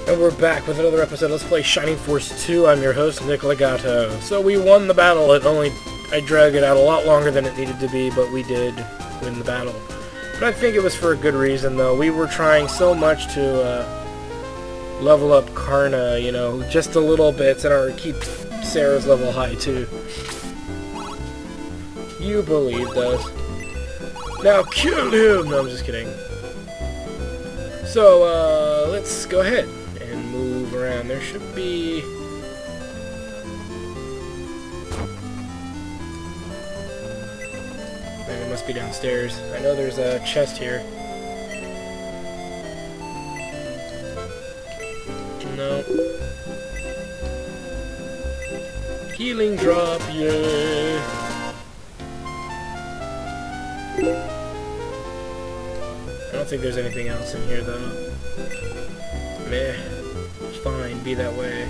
And we're back with another episode. Let's play Shining Force 2. I'm your host, Nick Legato. So we won the battle. I dragged it out a lot longer than it needed to be, but we did win the battle. But I think it was for a good reason, though. We were trying so much to level up Karna, you know, just a little bit, and keep Sarah's level high, too. You believed us. Now kill him! No, I'm just kidding. So, let's go ahead and move around. There should be... it must be downstairs. I know there's a chest here. No. Healing drop, yeah! I don't think there's anything else in here, though. Meh. It's fine. Be that way.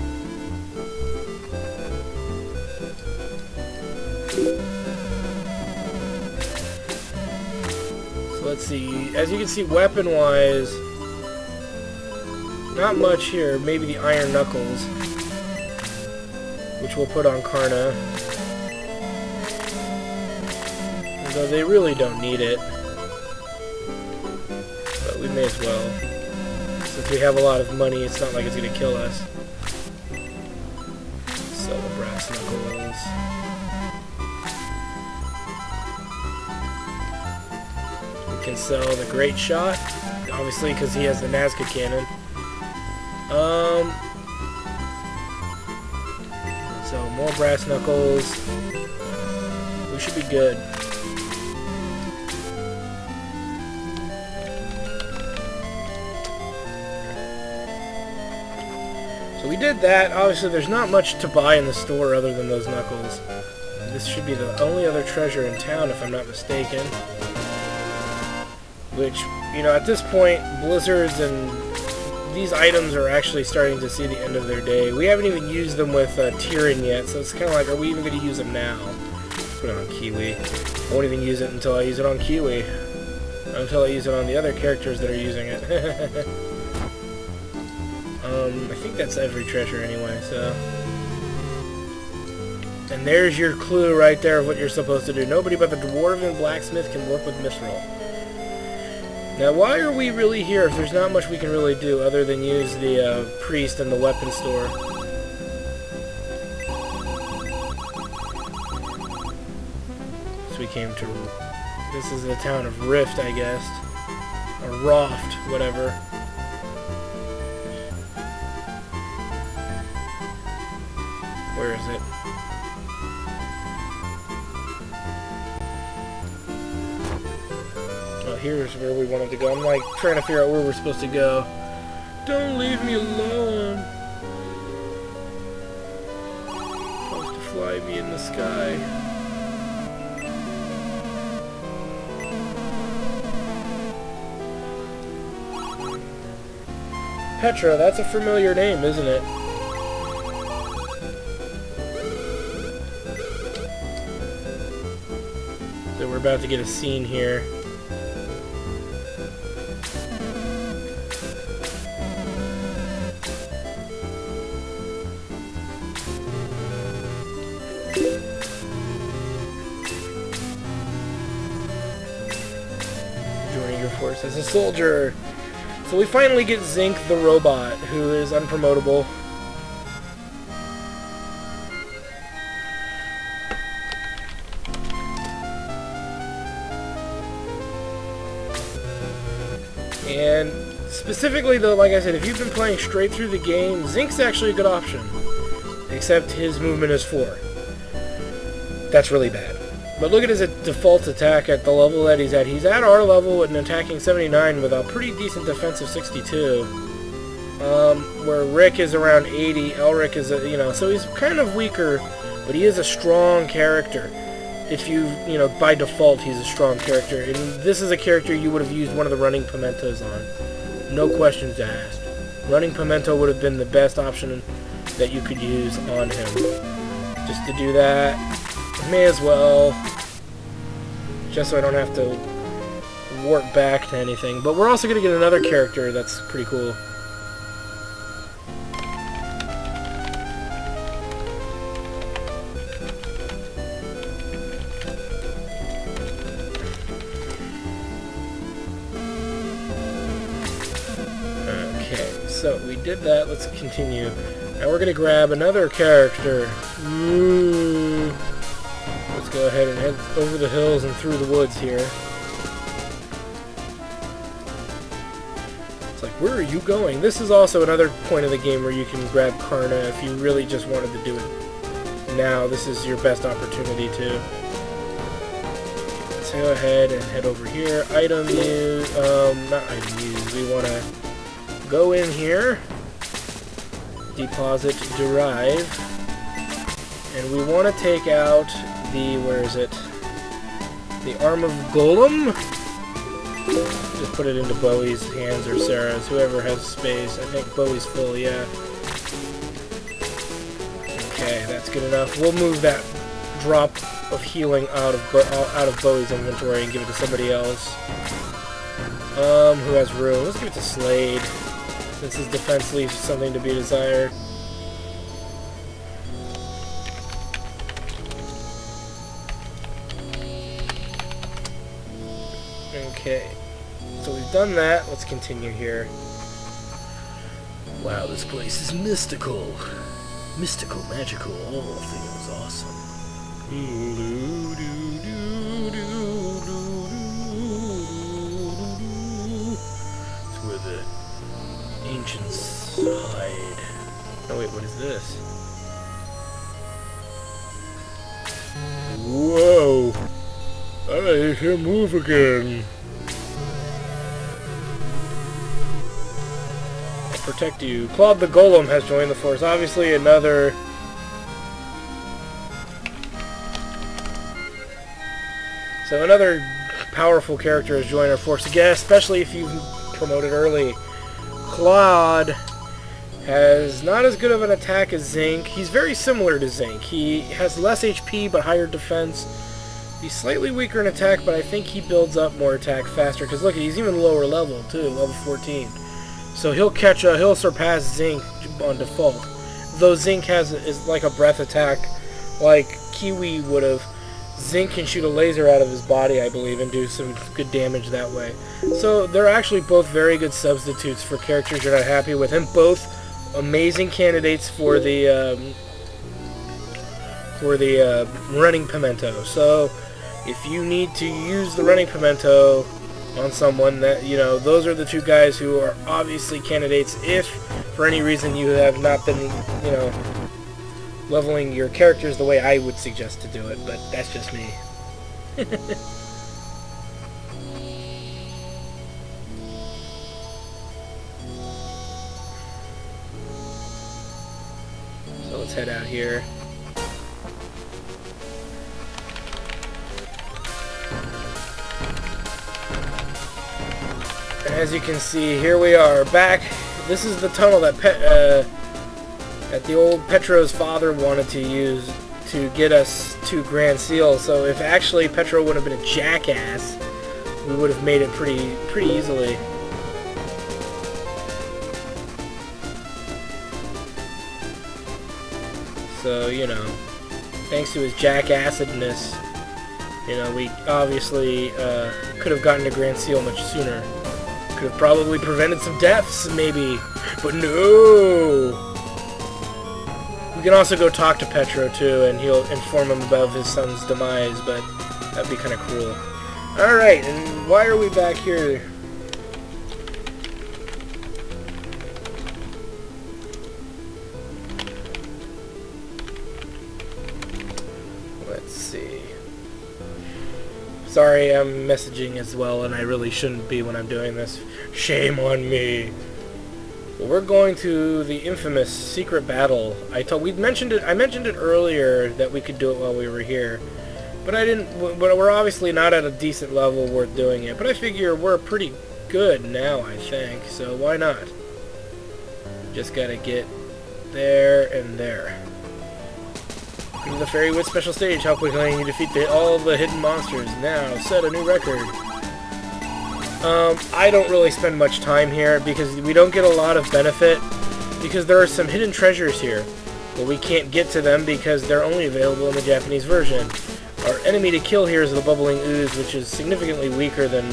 So let's see. As you can see, weapon-wise, not much here. Maybe the Iron Knuckles, which we'll put on Karna. Though they really don't need it. We may as well. Since we have a lot of money, it's not like it's going to kill us. Sell the brass knuckles. We can sell the great shot, obviously, because he has the Nazca cannon. So more brass knuckles. We should be good. So we did that. Obviously, there's not much to buy in the store other than those knuckles. This should be the only other treasure in town, if I'm not mistaken. Which, you know, at this point, Blizzards and these items are actually starting to see the end of their day. We haven't even used them with Tyrion yet, so it's kind of like, are we even going to use them now? Put it on Kiwi. I won't even use it until I use it on Kiwi. Until I use it on the other characters that are using it. I think that's every treasure anyway, so... And there's your clue right there of what you're supposed to do. Nobody but the Dwarven Blacksmith can work with Mithril. Now, why are we really here if there's not much we can really do other than use the priest and the weapon store? So we came to... This is the town of Rift, I guess. Or Roft, whatever. Where is it? Oh, here's where we wanted to go. I'm like trying to figure out where we're supposed to go. Don't leave me alone. Supposed to fly me in the sky. Petra, that's a familiar name, isn't it? So we're about to get a scene here. Joining your force as a soldier. So we finally get Zinc the robot, who is unpromotable. And specifically, though, like I said, if you've been playing straight through the game, Zinc's actually a good option. Except his movement is 4. That's really bad. But look at his default attack at the level that he's at. He's at our level with an attacking 79 with a pretty decent defensive 62. Where Rick is around 80. Elric is, you know, so he's kind of weaker, but he is a strong character. If you know, by default, he's a strong character. And this is a character you would have used one of the running pimentos on. No questions asked. Running pimento would have been the best option that you could use on him. Just to do that, may as well. Just so I don't have to warp back to anything. But we're also going to get another character that's pretty cool. so we did that. Let's continue. Now we're going to grab another character. Let's go ahead and head over the hills and through the woods here. It's like, where are you going? This is also another point of the game where you can grab Karna if you really just wanted to do it now. This is your best opportunity to. Let's go ahead and head over here. Item use, not item use. We want to go in here, deposit, derive, and we want to take out the, where is it? The arm of Golem. Just put it into Bowie's hands or Sarah's, whoever has space. I think Bowie's full, yeah. Okay, that's good enough. We'll move that drop of healing out of Bowie's inventory and give it to somebody else. Who has room? Let's give it to Slade, since his defense leaves something to be desired. Okay, so we've done that. Let's continue here. Wow, this place is mystical. Mystical, magical, all things awesome. It's where the ancients hide. Oh wait, what is this? Whoa! I can move again. I'll protect you. Claude the Golem has joined the force. Obviously another... So another powerful character has joined our force again, especially if you've promoted early. Claude has not as good of an attack as Zinc. He's very similar to Zinc. He has less HP but higher defense. He's slightly weaker in attack, but I think he builds up more attack faster. Because look, he's even lower level too, level 14. So he'll surpass Zinc on default. Though Zinc is like a breath attack, like Kiwi would have. Zinc can shoot a laser out of his body, I believe, and do some good damage that way. So they're actually both very good substitutes for characters you're not happy with, and both amazing candidates for the running pimento. So if you need to use the running pimento on someone, that, you know, those are the two guys who are obviously candidates if for any reason you have not been, you know, leveling your characters the way I would suggest to do it, but that's just me. So let's head out here. And as you can see, here we are back. This is the tunnel that the old Petro's father wanted to use to get us to Grand Seal. So if actually Petro would have been a jackass, we would have made it pretty easily. So, you know, thanks to his jackassedness, you know, we obviously could have gotten to Grand Seal much sooner. Could have probably prevented some deaths, maybe, but no! We can also go talk to Petro, too, and he'll inform him about his son's demise, but that'd be kind of cruel. Alright, and why are we back here? Let's see. Sorry, I'm messaging as well, and I really shouldn't be when I'm doing this. Shame on me. Well, we're going to the infamous secret battle. I mentioned it earlier that we could do it while we were here, but I didn't. But we're obviously not at a decent level worth doing it. But I figure we're pretty good now, I think. So why not? Just gotta get there and there. Go to the Fairy Wit special stage. How quickly you defeat all the hidden monsters. Now set a new record. I don't really spend much time here because we don't get a lot of benefit because there are some hidden treasures here, but we can't get to them because they're only available in the Japanese version. Our enemy to kill here is the Bubbling Ooze, which is significantly weaker than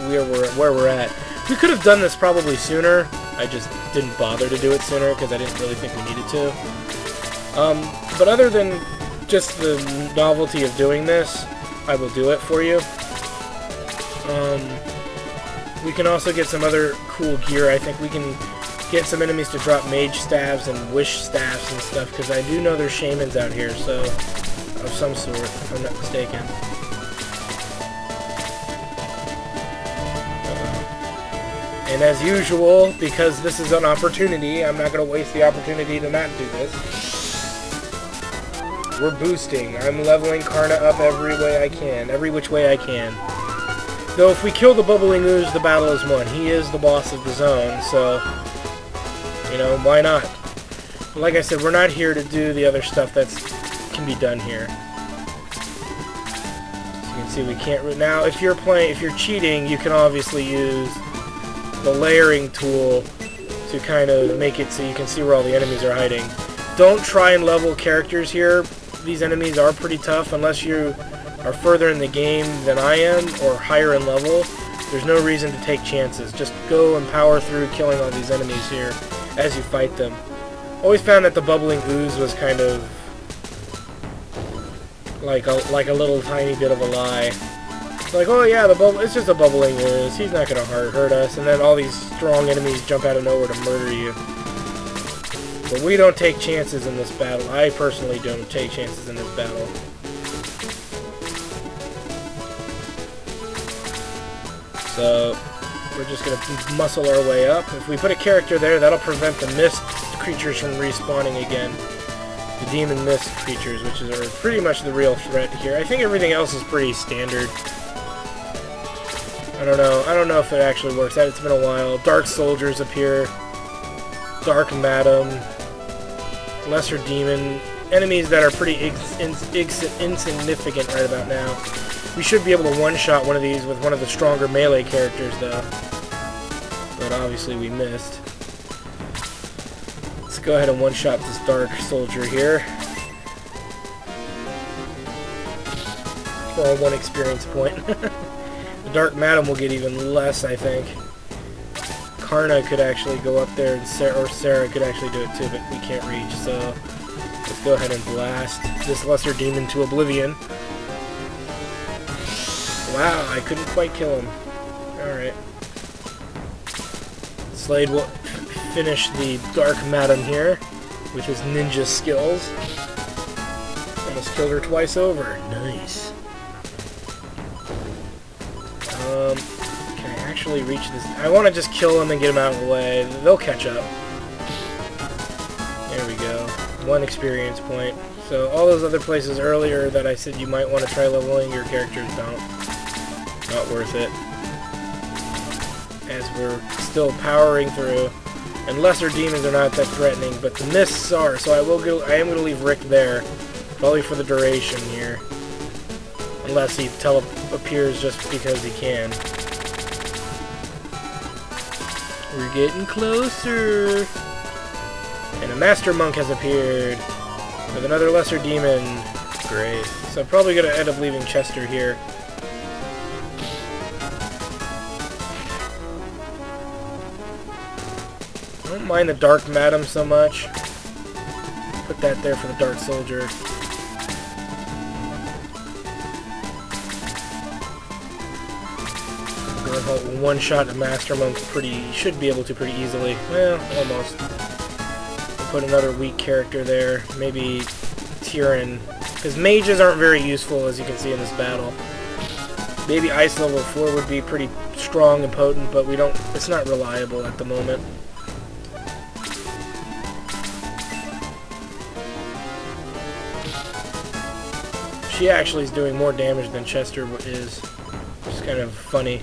where we're at. We could have done this probably sooner. I just didn't bother to do it sooner because I didn't really think we needed to. But other than just the novelty of doing this, I will do it for you. We can also get some other cool gear. I think we can get some enemies to drop mage staves and wish staffs and stuff, because I do know there's shamans out here, so of some sort, if I'm not mistaken. And as usual, because this is an opportunity, I'm not going to waste the opportunity to not do this. We're boosting. I'm leveling Karna up every way I can, every which way I can. Though if we kill the Bubbling Ooze, the battle is won. He is the boss of the zone, so, you know, why not? Like I said, we're not here to do the other stuff that can be done here. So you can see we can't... Now, if you're cheating, you can obviously use the layering tool to kind of make it so you can see where all the enemies are hiding. Don't try and level characters here. These enemies are pretty tough unless you are further in the game than I am or higher in level. There's no reason to take chances. Just go and power through killing all these enemies here as you fight them. Always found that the Bubbling Ooze was kind of like a little tiny bit of a lie. Like, oh yeah, it's just a Bubbling Ooze. He's not gonna hurt us. And then all these strong enemies jump out of nowhere to murder you. But we don't take chances in this battle. I personally don't take chances in this battle. So, we're just going to muscle our way up. If we put a character there, that'll prevent the mist creatures from respawning again. The demon mist creatures, which are pretty much the real threat here. I think everything else is pretty standard. I don't know if it actually works out. It's been a while. Dark soldiers appear. Dark Madam. Lesser demon. Enemies that are pretty insignificant right about now. We should be able to one-shot one of these with one of the stronger melee characters, though. But obviously we missed. Let's go ahead and one-shot this Dark Soldier here. For all 1 experience point. The Dark Madam will get even less, I think. Karna could actually go up there, and Sarah could actually do it too, but we can't reach, so let's go ahead and blast this lesser demon to oblivion. Wow, I couldn't quite kill him. Alright. Slade will finish the Dark Madam here with his ninja skills. Almost killed her twice over. Nice. Can I actually reach this? I want to just kill him and get him out of the way. They'll catch up. There we go. 1 experience point. So all those other places earlier that I said you might want to try leveling your characters, don't. Not worth it. As we're still powering through. And lesser demons are not that threatening, but the mists are, so I am going to leave Rick there. Probably for the duration here. Unless he appears just because he can. We're getting closer. And a Master Monk has appeared. With another lesser demon. Great. So I'm probably going to end up leaving Chester here. I don't mind the Dark Madam so much. Put that there for the Dark Soldier. One shot a Master Monk should be able to pretty easily. Well, almost. We'll put another weak character there. Maybe Tyrion. Because mages aren't very useful, as you can see in this battle. Maybe Ice level 4 would be pretty strong and potent, but it's not reliable at the moment. She actually is doing more damage than Chester is. Which is kind of funny.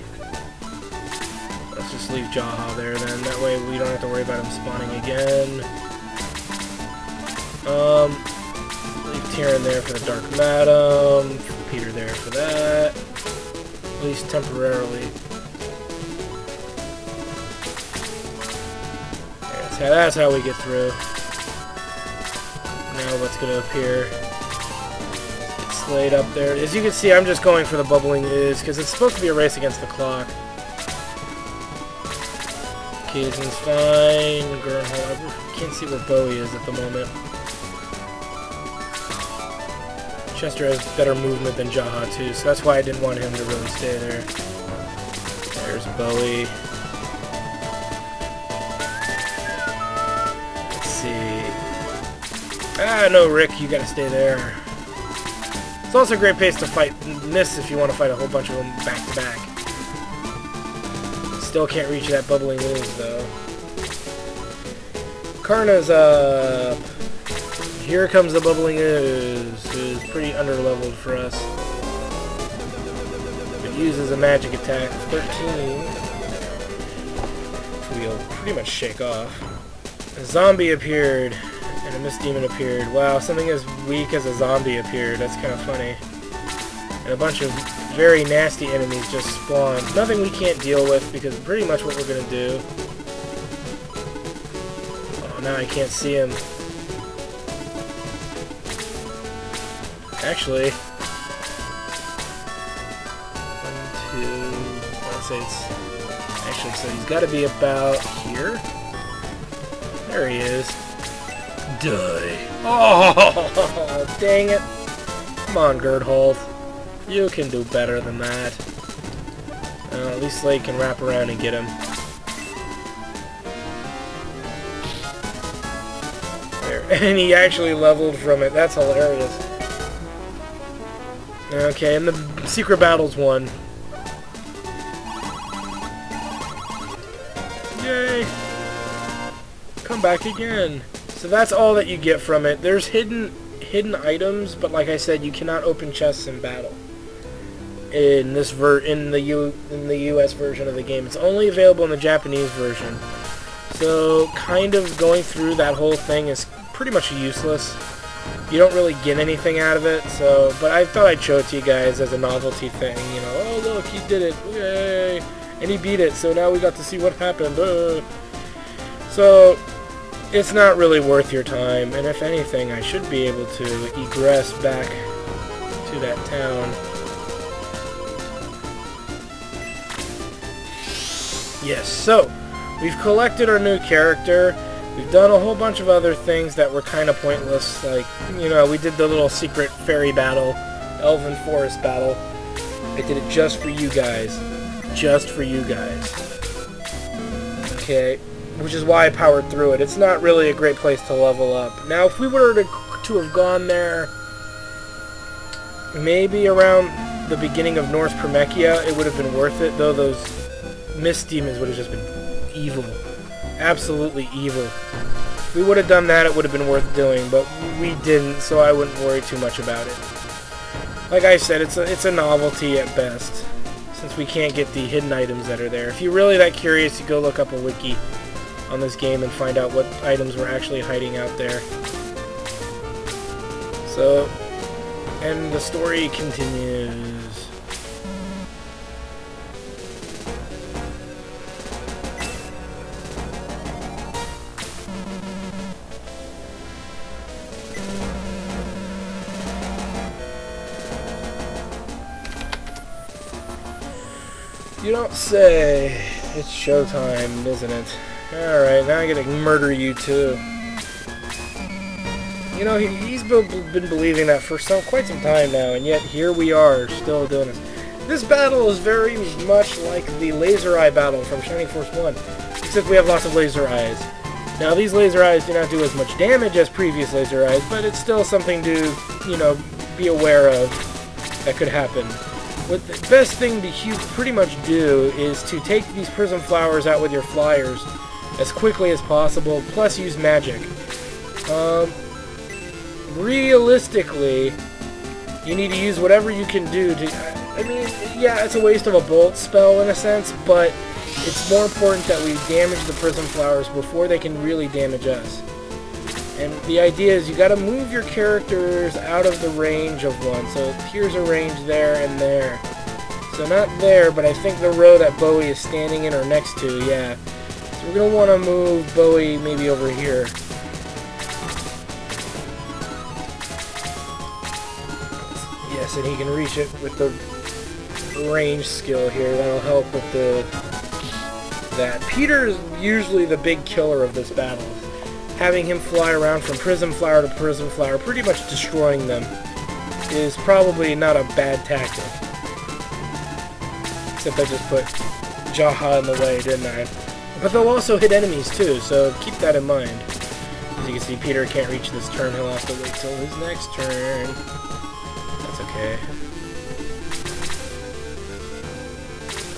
Let's just leave Jaha there then. That way we don't have to worry about him spawning again. Leave Tyrion there for the Dark Madam. Peter there for that. At least temporarily. That's how we get through. Now what's going to appear? Slade up there. As you can see, I'm just going for the Bubbling Ooze because it's supposed to be a race against the clock. Kaizen's fine. Gernhold, I can't see where Bowie is at the moment. Chester has better movement than Jaha too, so that's why I didn't want him to really stay there. There's Bowie. Let's see. Ah, no, Rick, you gotta stay there. It's also a great pace to fight this if you want to fight a whole bunch of them back to back. Still can't reach that bubbling ooze though. Karna's up. Here comes the bubbling ooze, who's pretty underleveled for us. It uses a magic attack of 13, which we'll pretty much shake off. A zombie appeared, and a mist demon appeared. Wow, something as weak as a zombie appeared. That's kind of funny. And a bunch of very nasty enemies just spawned. Nothing we can't deal with, because pretty much what we're going to do. Oh, now I can't see him. Actually, 1, 2, let's say it's, actually, so he's got to be about here. There he is. Die. Oh, dang it. Come on, Gerdhold. You can do better than that. At least Slade can wrap around and get him. There. And he actually leveled from it. That's hilarious. Okay, and the secret battle's won. Yay! Come back again. So that's all that you get from it. There's hidden items, but like I said, you cannot open chests in battle. In this in the US version of the game, it's only available in the Japanese version. So kind of going through that whole thing is pretty much useless. You don't really get anything out of it, so, but I thought I'd show it to you guys as a novelty thing, you know, oh look, he did it, yay, and he beat it, so now we got to see what happened, So, it's not really worth your time, and if anything, I should be able to egress back to that town. Yes, so, we've collected our new character. We've done a whole bunch of other things that were kind of pointless, like, you know, we did the little secret fairy battle, elven forest battle. I did it just for you guys. Just for you guys. Okay, which is why I powered through it. It's not really a great place to level up. Now, if we were to have gone there, maybe around the beginning of North Promechia, it would have been worth it, though those mist demons would have just been evil. Absolutely evil. If we would have done that, it would have been worth doing, but we didn't, so I wouldn't worry too much about it. Like I said, it's a novelty at best, since we can't get the hidden items that are there. If you're really that curious, you go look up a wiki on this game and find out what items were actually hiding out there. So, and the story continues. You don't say. It's showtime, isn't it? Alright, now I gotta murder you too. You know, he's been believing that for quite some time now, and yet here we are, still doing this. This battle is very much like the laser eye battle from Shining Force 1, except we have lots of laser eyes. Now, these laser eyes do not do as much damage as previous laser eyes, but it's still something to, you know, be aware of that could happen. What the best thing to pretty much do is to take these prism flowers out with your flyers as quickly as possible, plus use magic. Realistically, you need to use whatever you can do to... I mean, yeah, it's a waste of a bolt spell in a sense, but it's more important that we damage the prism flowers before they can really damage us. And the idea is you gotta move your characters out of the range of one. So here's a range there and there. So not there, but I think the row that Bowie is standing in or next to, yeah. So we're gonna wanna move Bowie maybe over here. Yes, and he can reach it with the range skill here. That'll help with the that. Peter's usually the big killer of this battle. Having him fly around from prism flower to prism flower, pretty much destroying them, is probably not a bad tactic. Except I just put Jaha in the way, didn't I? But they'll also hit enemies too, so keep that in mind. As you can see, Peter can't reach this turn. He'll have to wait till his next turn. That's okay.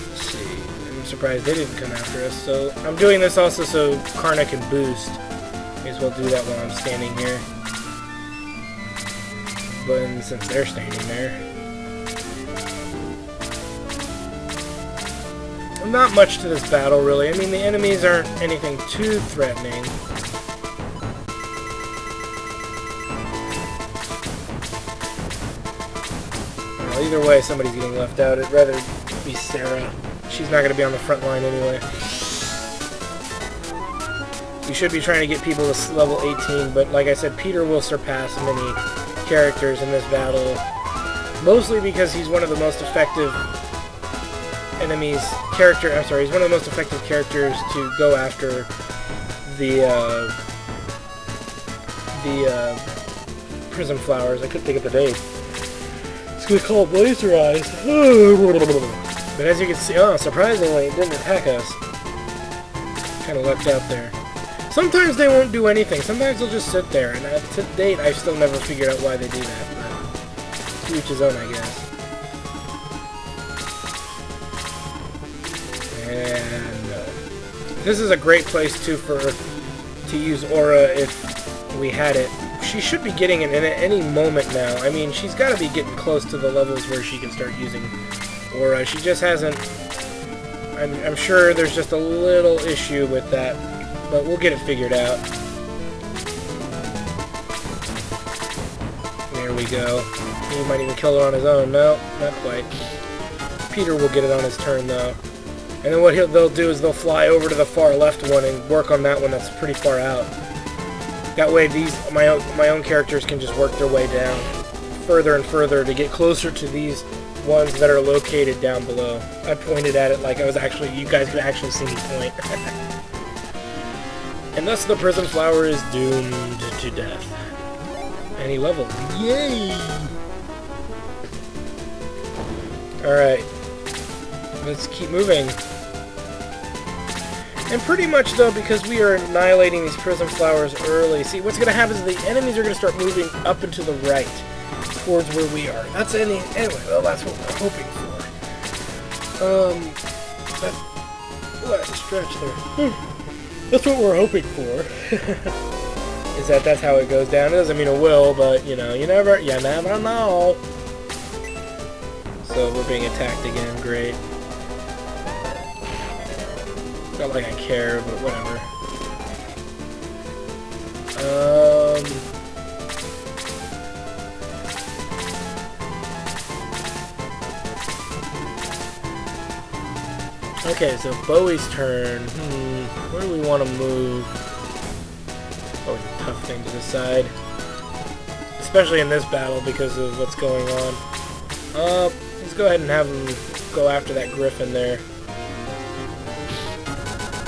Let's see. I'm surprised they didn't come after us. So I'm doing this also so Karna can boost. May as well do that while I'm standing here. But since they're standing there. Not much to this battle, really. I mean, the enemies aren't anything too threatening. Well, either way, somebody's getting left out. I'd rather be Sarah. She's not going to be on the front line anyway. You should be trying to get people to level 18, but like I said, Peter will surpass many characters in this battle. Mostly because he's one of the most effective he's one of the most effective characters to go after the prism flowers. I couldn't think of the name. It's gonna call it Blazer Eyes. But as you can see, surprisingly, it didn't attack us. Kind of left out there. Sometimes they won't do anything. Sometimes they'll just sit there, and to date, I've still never figured out why they do that. But to each his own, I guess. And this is a great place too to use Aura if we had it. She should be getting it in at any moment now. I mean, she's got to be getting close to the levels where she can start using Aura. She just hasn't. I'm sure there's just a little issue with that, but we'll get it figured out. There we go. He might even kill it on his own. No, not quite. Peter will get it on his turn though. And then what they'll do is they'll fly over to the far left one and work on that one that's pretty far out. That way my own characters can just work their way down further and further to get closer to these ones that are located down below. I pointed at it like I was actually, you guys could actually see me point. And thus the prism flower is doomed to death. And he leveled. Yay! Alright. Let's keep moving. And pretty much, though, because we are annihilating these prism flowers early, see, what's going to happen is the enemies are going to start moving up and to the right towards where we are. That's anyway, well, that's what we're hoping for. Let's stretch there. That's what we're hoping for. Is that's how it goes down. It doesn't mean it will, but, you know, you never know. So we're being attacked again. Great. Not like I care, but whatever. Okay, so Bowie's turn. Where do we want to move? Always a tough thing to decide. Especially in this battle because of what's going on. Let's go ahead and have him go after that griffin there.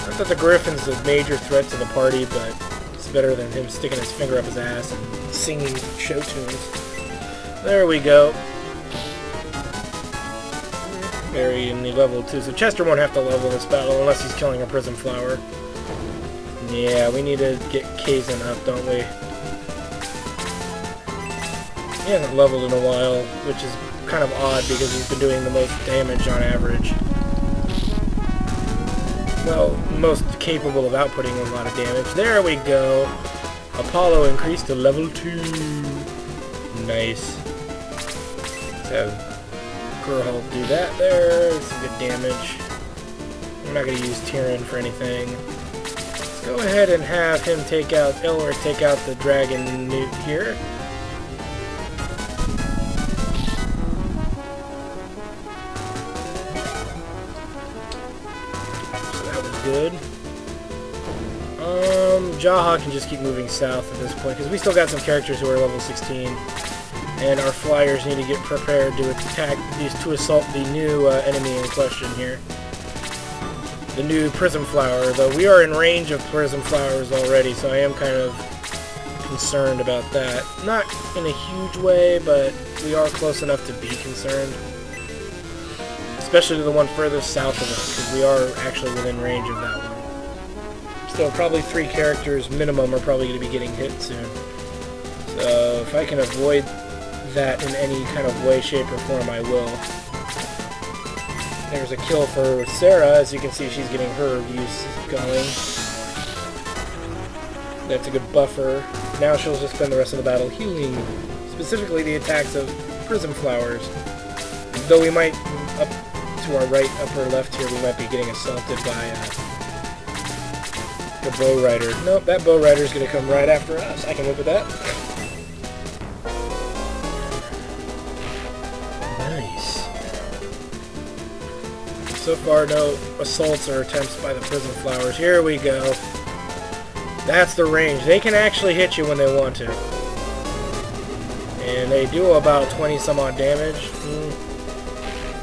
Not that the griffin's a major threat to the party, but it's better than him sticking his finger up his ass and singing show tunes. There we go. Very in the level 2. So Chester won't have to level this battle unless he's killing a prism flower. Yeah, we need to get Kazin up, don't we? He hasn't leveled in a while, which is kind of odd because he's been doing the most damage on average. Well, most capable of outputting a lot of damage. There we go. Apollo increased to level 2. Nice. So, Gerhalt do that there. It's some good damage. I'm not going to use Tyrion for anything. Let's go ahead and have him take out, Elric take out the dragon newt here. Good. Jaha can just keep moving south at this point, because we still got some characters who are level 16, and our flyers need to get prepared to attack to assault the new enemy in question here. the new prism flower, though we are in range of prism flowers already, so I am kind of concerned about that. Not in a huge way, but we are close enough to be concerned. Especially to the one furthest south of us, because we are actually within range of that one. Still, probably 3 characters minimum are probably going to be getting hit soon. So, if I can avoid that in any kind of way, shape, or form, I will. There's a kill for Sarah. As you can see, she's getting her use going. That's a good buffer. Now she'll just spend the rest of the battle healing, specifically the attacks of prism flowers. Though we might, up to our right, upper left here, we might be getting assaulted by the bow rider. Nope, that bow rider is going to come right after us. I can live with that. Nice. So far, no assaults or attempts by the prism flowers. Here we go. That's the range. They can actually hit you when they want to. And they do about 20 some odd damage.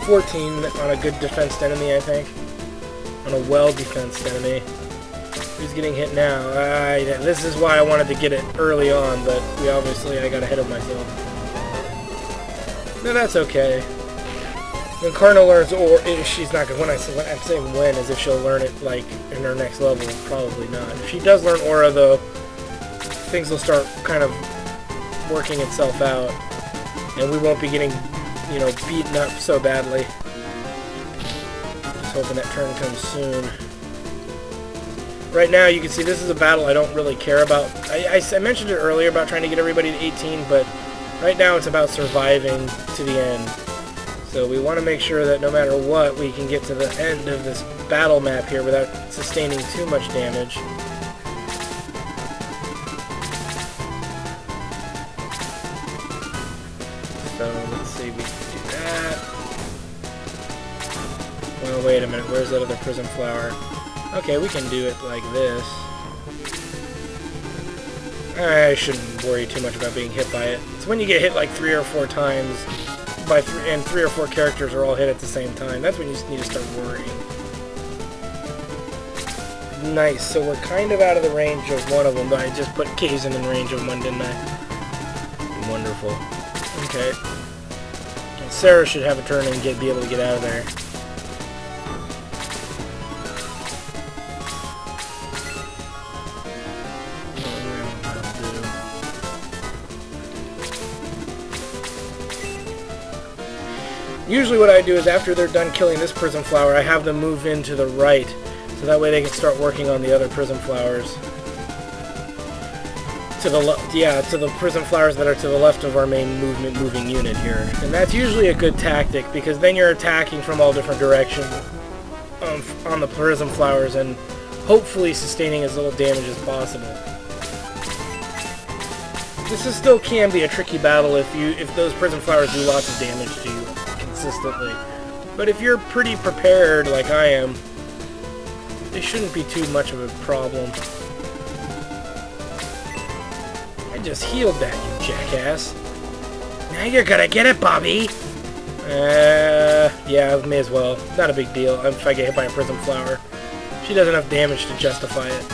14 on a good defensed enemy, I think. On a well-defensed enemy. Who's getting hit now? This is why I wanted to get it early on, but I got ahead of myself. No, that's okay. When Karna learns, or she's not gonna. When I'm saying when, as if she'll learn it like in her next level. Probably not. If she does learn Aura, though, things will start kind of working itself out, and we won't be getting, beaten up so badly. Just hoping that turn comes soon. Right now, you can see this is a battle I don't really care about. I mentioned it earlier about trying to get everybody to 18, but right now it's about surviving to the end. So we want to make sure that no matter what, we can get to the end of this battle map here without sustaining too much damage. So let's see, we can do that. Well, wait a minute, where's that other prism flower? Okay, we can do it like this. I shouldn't worry too much about being hit by it. It's when you get hit like 3 or 4 times, and 3 or 4 characters are all hit at the same time. That's when you need to start worrying. Nice, so we're kind of out of the range of one of them, but I just put Kazin in range of one, didn't I? Wonderful. Okay. And Sarah should have a turn and be able to get out of there. Usually what I do is after they're done killing this prism flower, I have them move into the right, so that way they can start working on the other prism flowers. To the prism flowers that are to the left of our main moving unit here. And that's usually a good tactic, because then you're attacking from all different directions on the prism flowers and hopefully sustaining as little damage as possible. This still can be a tricky battle if those prism flowers do lots of damage to you consistently. But if you're pretty prepared, like I am, they shouldn't be too much of a problem. I just healed that, you jackass. Now you're gonna get it, Bobby! Yeah, may as well. Not a big deal if I get hit by a prism flower. She does enough damage to justify it.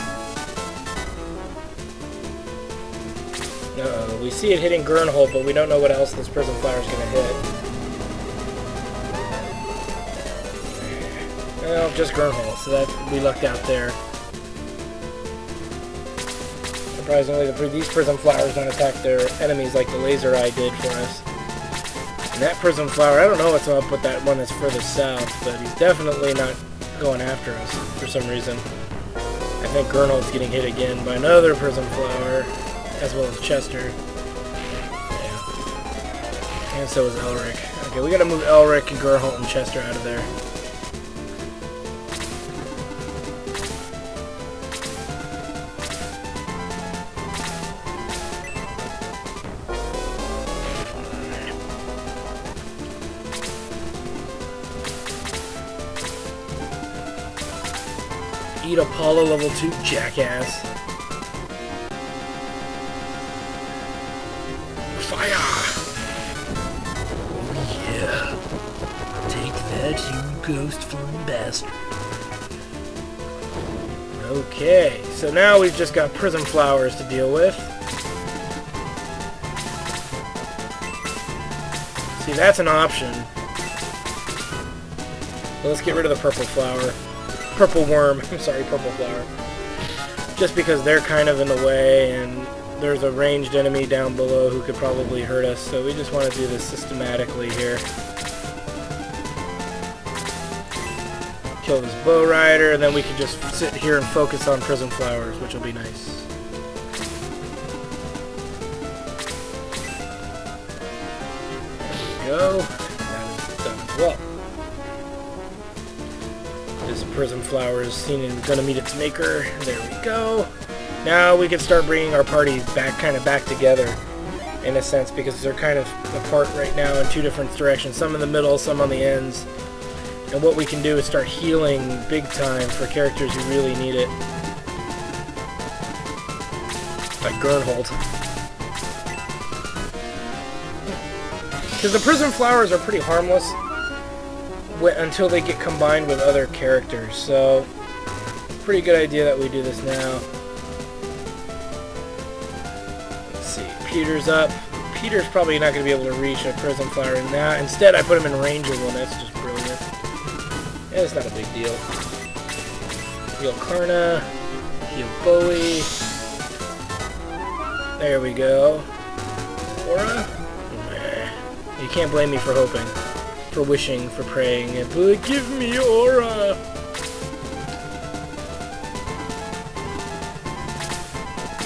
Uh-oh, we see it hitting Gurnhold, but we don't know what else this prism flower is gonna hit. Well, just Gurnhold, so that we lucked out there. Surprisingly, these prism flowers don't attack their enemies like the laser eye did for us. And that prism flower, I don't know what's up with that one that's further south, but he's definitely not going after us for some reason. I think Gurnhold's getting hit again by another prism flower, as well as Chester. Yeah. And so is Elric. Okay, we gotta move Elric and Gurnhold and Chester out of there. Eat Apollo level 2, jackass. Fire! Oh yeah. Take that, you ghost-form bastard. Okay, so now we've just got prism flowers to deal with. See, that's an option. But let's get rid of the purple flower. Purple worm. I'm sorry, purple flower. Just because they're kind of in the way, and there's a ranged enemy down below who could probably hurt us, so we just want to do this systematically here. Kill this bow rider, and then we can just sit here and focus on prism flowers, which will be nice. Go. That is done as well. This prism flower is seen and gonna meet its maker. There we go. Now we can start bringing our party back together, in a sense, because they're kind of apart right now in two different directions. Some in the middle, some on the ends. And what we can do is start healing big time for characters who really need it. Like Gernhold. Because the prism flowers are pretty harmless until they get combined with other characters. So, pretty good idea that we do this now. Let's see, Peter's up. Peter's probably not going to be able to reach a prism flower now. Instead, I put him in ranger one. That's just brilliant. Yeah, it's not a big deal. Heal Karna. Heal Bowie. There we go. Aura? You can't blame me for hoping, for wishing, for praying. But give me aura!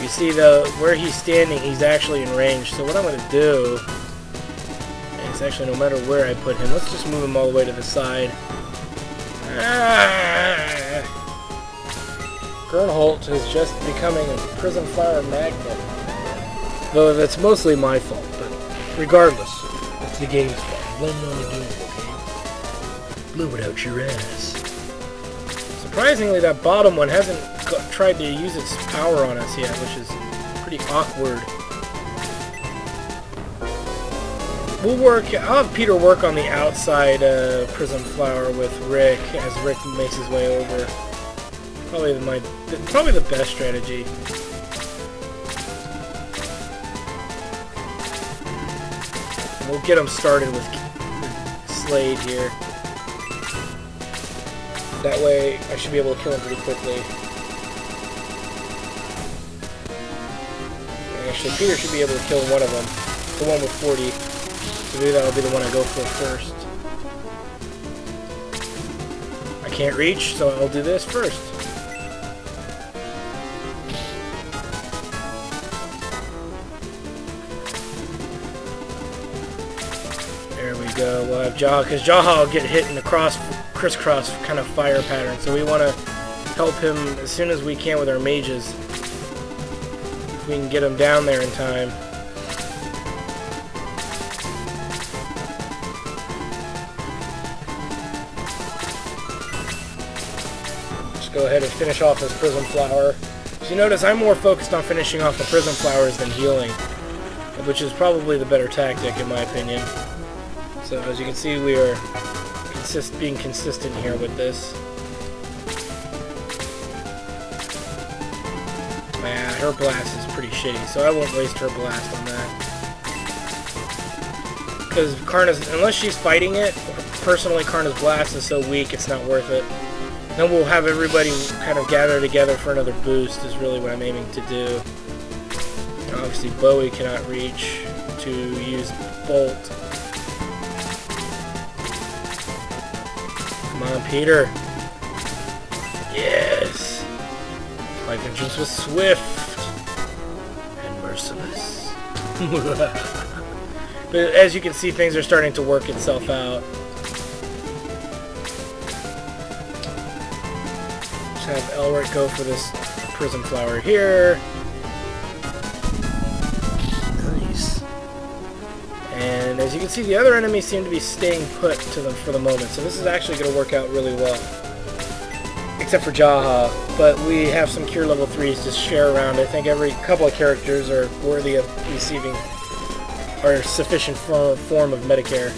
You see, where he's standing, he's actually in range. So what I'm going to do is actually, no matter where I put him, let's just move him all the way to the side. Gernhold is just becoming a prism flower magnet. Though that's mostly my fault, but regardless. It's the game's fault. Blame it on the game, okay? Blow it out your ass. Surprisingly, that bottom one hasn't tried to use its power on us yet, which is pretty awkward. I'll have Peter work on the outside prism flower with Rick as Rick makes his way over. Probably the best strategy. We'll get him started with Slade here. That way, I should be able to kill him pretty quickly. And actually, Peter should be able to kill one of them. The one with 40. So maybe that'll be the one I go for first. I can't reach, so I'll do this first. There we go. We'll have Jaha, because Jaha will get hit in the crisscross kind of fire pattern. So we want to help him as soon as we can with our mages. If we can get him down there in time. Just go ahead and finish off this prism flower. So you notice I'm more focused on finishing off the prism flowers than healing, which is probably the better tactic in my opinion. So as you can see, we are being consistent here with this. Yeah, her blast is pretty shitty, so I won't waste her blast on that. Because unless she's fighting it, personally Karna's blast is so weak it's not worth it. Then we'll have everybody kind of gather together for another boost is really what I'm aiming to do. And obviously Bowie cannot reach to use Bolt. Come on, Peter. Yes. My vengeance was swift and merciless. But as you can see, things are starting to work itself out. Just have Elric go for this prism flower here. Nice. And as you can see, the other enemies seem to be staying put to them for the moment, so this is actually going to work out really well. Except for Jaha, but we have some cure level 3s to share around. I think every couple of characters are worthy of receiving our sufficient form of Medicare.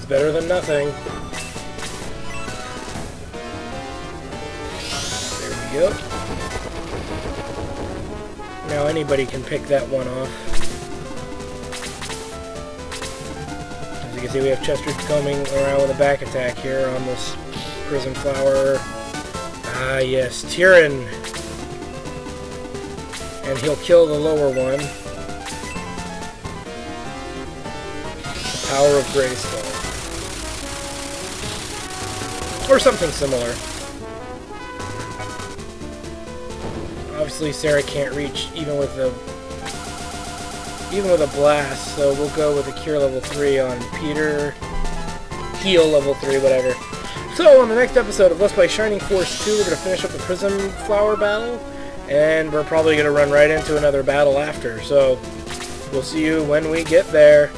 better than nothing. There we go. Now anybody can pick that one off. As you can see, we have Chester coming around with a back attack here on this prism flower. Ah, yes, Tyrion. And he'll kill the lower one. The power of Grayskull. Or something similar. Obviously, Sarah can't reach even with a blast, so we'll go with a Cure level 3 on Peter. Heal level 3, whatever. So, on the next episode of Let's Play Shining Force 2, we're going to finish up the Prism Flower battle, and we're probably going to run right into another battle after. So, we'll see you when we get there.